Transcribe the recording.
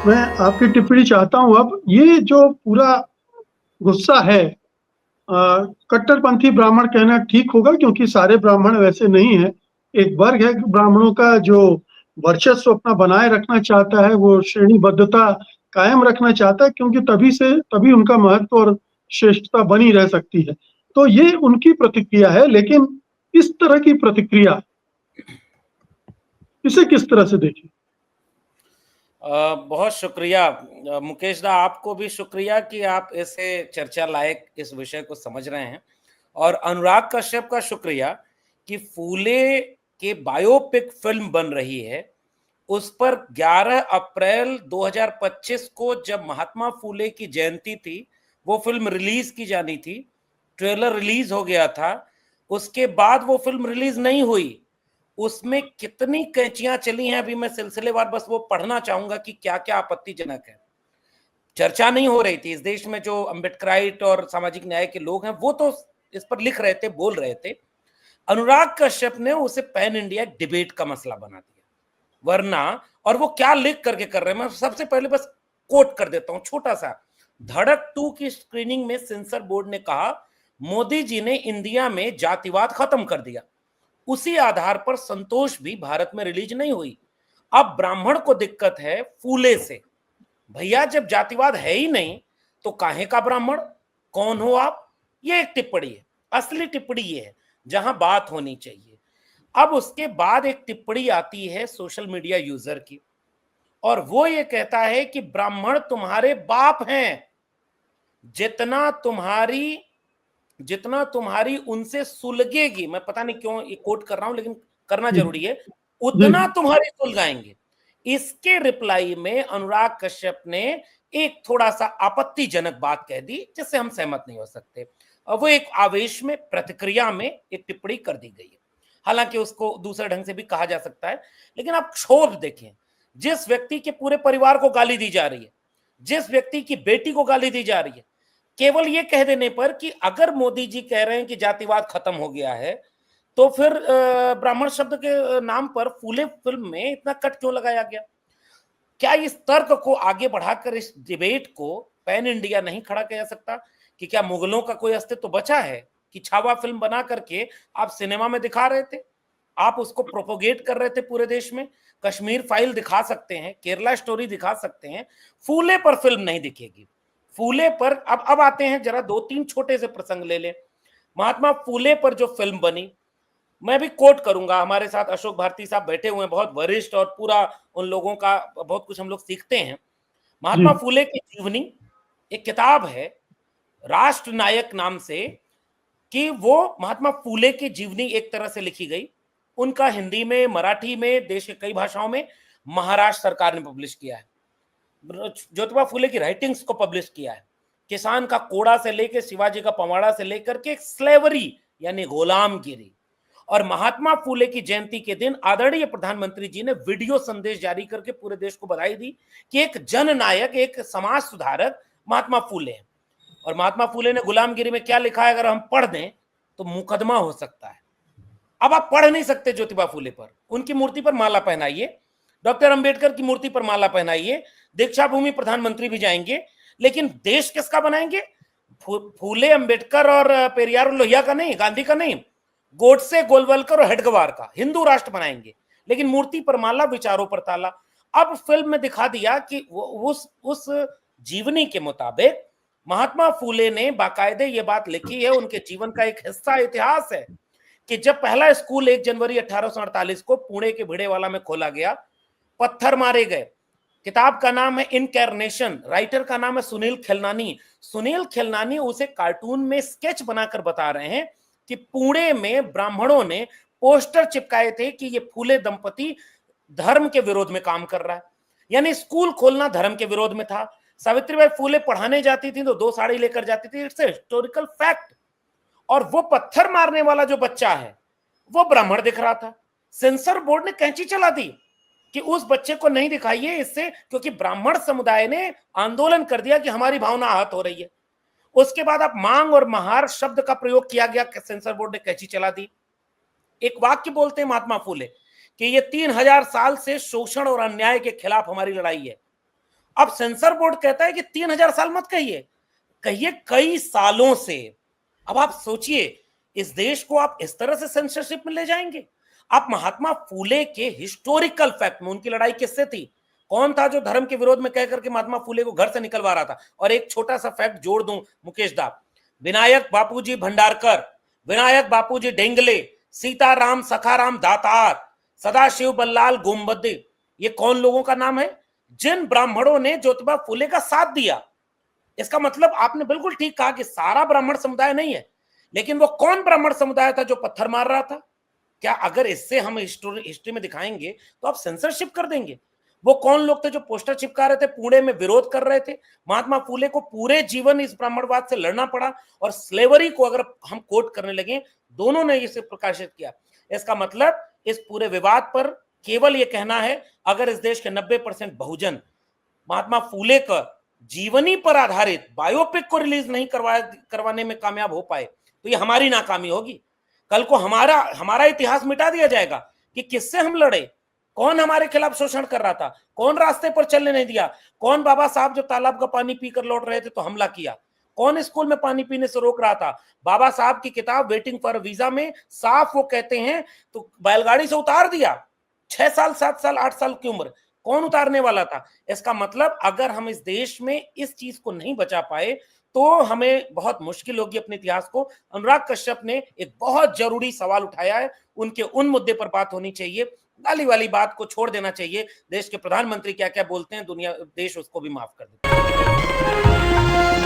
मैं आपकी टिप्पणी चाहता हूँ अब। ये जो पूरा गुस्सा है, कट्टरपंथी ब्राह्मण कहना ठीक होगा क्योंकि सारे ब्राह्मण वैसे नहीं हैं। एक वर्ग है ब्राह्मणों का जो वर्चस्व अपना बनाए रखना चाहता है, वो श्रेणीबद्धता कायम रखना चाहता है क्योंकि तभी उनका महत्व और श्रेष्ठता बनी रह सकती है। तो ये उनकी प्रतिक्रिया है, लेकिन इस तरह की प्रतिक्रिया इसे किस तरह से देखें? बहुत शुक्रिया मुकेश दा, आपको भी शुक्रिया कि आप ऐसे चर्चा लायक इस विषय को समझ रहे हैं। और अनुराग कश्यप का शुक्रिया कि फूले के बायोपिक फिल्म बन रही है। उस पर 11 अप्रैल 2025 को जब महात्मा फूले की जयंती थी, वो फिल्म रिलीज की जानी थी। ट्रेलर रिलीज हो गया था, उसके बाद वो फिल्म रिलीज नहीं हुई। उसमें कितनी कैंचियां चली हैं, अभी मैं सिलसिलेवार बस वो पढ़ना चाहूंगा कि क्या क्या आपत्तिजनक है। चर्चा नहीं हो रही थी इस देश में, जो अम्बेडकराइट और सामाजिक न्याय के लोग हैं वो तो इस पर लिख रहे थे, बोल रहे थे। अनुराग कश्यप ने उसे पैन इंडिया डिबेट का मसला बना दिया, वरना। और वो क्या लिख करके कर रहे हैं, मैं सबसे पहले बस कोट कर देता हूं छोटा सा। धड़क 2 की स्क्रीनिंग में सेंसर बोर्ड ने कहा, मोदी जी ने इंडिया में जातिवाद खत्म कर दिया। उसी आधार पर संतोष भी भारत में रिलीज नहीं हुई। अब ब्राह्मण को दिक्कत है फूले से। भैया, जब जातिवाद है ही नहीं तो काहे का ब्राह्मण? कौन हो आप? ये एक टिप्पणी है। असली टिप्पणी ये है जहां बात होनी चाहिए। अब उसके बाद एक टिप्पणी आती है सोशल मीडिया यूजर की, और वो ये कहता है कि ब्राह्मण तुम्हारे बाप हैं। जितना तुम्हारी जितना तुम्हारी उनसे सुलगेगी, मैं पता नहीं क्यों ये कोट कर रहा हूं लेकिन करना जी, जरूरी है, जी, उतना तुम्हारी सुलगाएंगे। इसके रिप्लाई में अनुराग कश्यप ने एक थोड़ा सा आपत्तिजनक बात कह दी जिससे हम सहमत नहीं हो सकते। और वो एक आवेश में, प्रतिक्रिया में एक टिप्पणी कर दी गई है। हालांकि उसको दूसरे ढंग से भी कहा जा सकता है, लेकिन आप क्षोभ देखें। जिस व्यक्ति के पूरे परिवार को गाली दी जा रही है, जिस व्यक्ति की बेटी को गाली दी जा रही है, केवल ये कह देने पर कि अगर मोदी जी कह रहे हैं कि जातिवाद खत्म हो गया है, तो फिर ब्राह्मण शब्द के नाम पर फूले फिल्म में इतना कट क्यों लगाया गया? क्या इस तर्क को आगे बढ़ाकर इस डिबेट को पैन इंडिया नहीं खड़ा किया जा सकता कि क्या मुगलों का कोई अस्तित्व तो बचा है कि छावा फिल्म बना करके आप सिनेमा में दिखा रहे थे, आप उसको प्रोपोगेट कर रहे थे पूरे देश में? कश्मीर फाइल दिखा सकते हैं, केरला स्टोरी दिखा सकते हैं, फूले पर फिल्म नहीं दिखेगी। फूले पर अब आते हैं, जरा 2-3 छोटे से प्रसंग ले लें। महात्मा फूले पर जो फिल्म बनी, मैं भी कोट करूंगा, हमारे साथ अशोक भारती साहब बैठे हुए हैं, बहुत वरिष्ठ, और पूरा उन लोगों का बहुत कुछ हम लोग सीखते हैं। जी, महात्मा फूले की जीवनी एक किताब है राष्ट्र नायक नाम से, कि वो महात्मा फूले की जीवनी एक तरह से लिखी गई। उनका हिंदी में, मराठी में, देश के कई भाषाओं में महाराष्ट्र सरकार ने पब्लिश किया है। ज्योतिबा फूले की राइटिंग्स को पब्लिश किया है। किसान का कोड़ा से लेकर शिवाजी का पवाड़ा से लेकर के स्लेवरी यानी गुलामगिरी। और महात्मा फूले की जयंती के दिन आदरणीय प्रधानमंत्री जी ने वीडियो संदेश जारी करके पूरे देश को बधाई दी कि एक जननायक, एक समाज सुधारक महात्मा फूले हैं। और महात्मा फूले ने गुलामगिरी में क्या लिखा है अगर हम पढ़ दें तो मुकदमा हो सकता है। अब आप पढ़ नहीं सकते ज्योतिबा फूले पर, उनकी मूर्ति पर माला पहनाइए, डॉक्टर अंबेडकर की मूर्ति पर माला पहनाइए, दीक्षा भूमि प्रधानमंत्री भी जाएंगे, लेकिन देश किसका बनाएंगे? फूले, अंबेडकर और पेरियार और लोहिया का नहीं, गांधी का नहीं, गोडसे, गोलवलकर और हेडगवार का हिंदू राष्ट्र बनाएंगे, लेकिन मूर्ति पर माला, विचारों पर ताला। अब फिल्म में दिखा दिया कि उस जीवनी के मुताबिक महात्मा फूले ने बाकायदे ये बात लिखी है, उनके जीवन का एक हिस्सा इतिहास है, कि जब पहला स्कूल 1 जनवरी 1848 को पुणे के भिड़ेवाला में खोला गया, पत्थर मारे गए। किताब का नाम है इनकैर्नेशन, राइटर का नाम है सुनील खिलनानी। सुनील खिलनानी उसे कार्टून में स्केच बनाकर बता रहे हैं कि पुणे में ब्राह्मणों ने पोस्टर चिपकाए थे कि ये फूले दंपति धर्म के विरोध में काम कर रहा है, यानी स्कूल खोलना धर्म के विरोध में था। सावित्रीबाई फूले पढ़ाने जाती थी तो 2 साड़ी लेकर जाती थी, इट्स हिस्टोरिकल फैक्ट। और वो पत्थर मारने वाला जो बच्चा है वो ब्राह्मण दिख रहा था। सेंसर बोर्ड ने कैंची चला दी कि उस बच्चे को नहीं दिखाइए, इससे, क्योंकि ब्राह्मण समुदाय ने आंदोलन कर दिया कि हमारी भावना आहत हो रही है। उसके बाद आप मांग और महार शब्द का प्रयोग किया गया, सेंसर बोर्ड ने कैंची चला दी। एक वाक्य बोलते हैं महात्मा फूले कि ये 3000 साल से शोषण और अन्याय के खिलाफ हमारी लड़ाई है। अब सेंसर बोर्ड कहता है कि 3000 साल मत कहिए, कहिए कई सालों से। अब आप सोचिए, इस देश को आप इस तरह से सेंसरशिप में ले जाएंगे? आप महात्मा फूले के हिस्टोरिकल फैक्ट में, उनकी लड़ाई किससे थी, कौन था जो धर्म के विरोध में कहकर के महात्मा फूले को घर से निकलवा रहा था? और एक छोटा सा फैक्ट जोड़ दूं मुकेश दा, विनायक बापूजी भंडारकर, विनायक बापूजी डेंगले, सीताराम सखाराम दातार, सदाशिव बल्लाल गोमबद्दी, ये कौन लोगों का नाम है? जिन ब्राह्मणों ने ज्योतिबा फूले का साथ दिया। इसका मतलब आपने बिल्कुल ठीक कहा कि सारा ब्राह्मण समुदाय नहीं है, लेकिन वो कौन ब्राह्मण समुदाय था जो पत्थर मार रहा था? क्या अगर इससे हम हिस्ट्री में दिखाएंगे तो आप सेंसरशिप कर देंगे? वो कौन लोग थे जो पोस्टर चिपका रहे थे, पुणे में विरोध कर रहे थे? महात्मा फूले को पूरे जीवन इस ब्राह्मणवाद से लड़ना पड़ा, और स्लेवरी को अगर हम कोट करने लगे, दोनों ने इसे प्रकाशित किया। इसका मतलब इस पूरे विवाद पर केवल ये कहना है, अगर इस देश के 90% बहुजन महात्मा फूले का जीवनी पर आधारित बायोपिक को रिलीज नहीं करवाने में कामयाब हो पाए, तो ये हमारी नाकामी होगी। कल को हमारा इतिहास मिटा दिया जाएगा कि किससे हम लड़े, कौन हमारे खिलाफ शोषण कर रहा था, कौन रास्ते पर चलने नहीं दिया, कौन बाबा साहब जो तालाब का पानी पीकर लौट रहे थे तो हमला किया, कौन स्कूल में पानी पीने से रोक रहा था। बाबा साहब की किताब वेटिंग फॉर वीजा में साफ वो कहते हैं, तो बैलगाड़ी से उतार दिया, 6 साल 7 साल 8 साल की उम्र, कौन उतारने वाला था? इसका मतलब अगर हम इस देश में इस चीज को नहीं बचा पाए तो हमें बहुत मुश्किल होगी अपने इतिहास को। अनुराग कश्यप ने एक बहुत जरूरी सवाल उठाया है, उनके उन मुद्दे पर बात होनी चाहिए, गाली वाली बात को छोड़ देना चाहिए। देश के प्रधानमंत्री क्या क्या बोलते हैं, दुनिया देश उसको भी माफ कर देता है।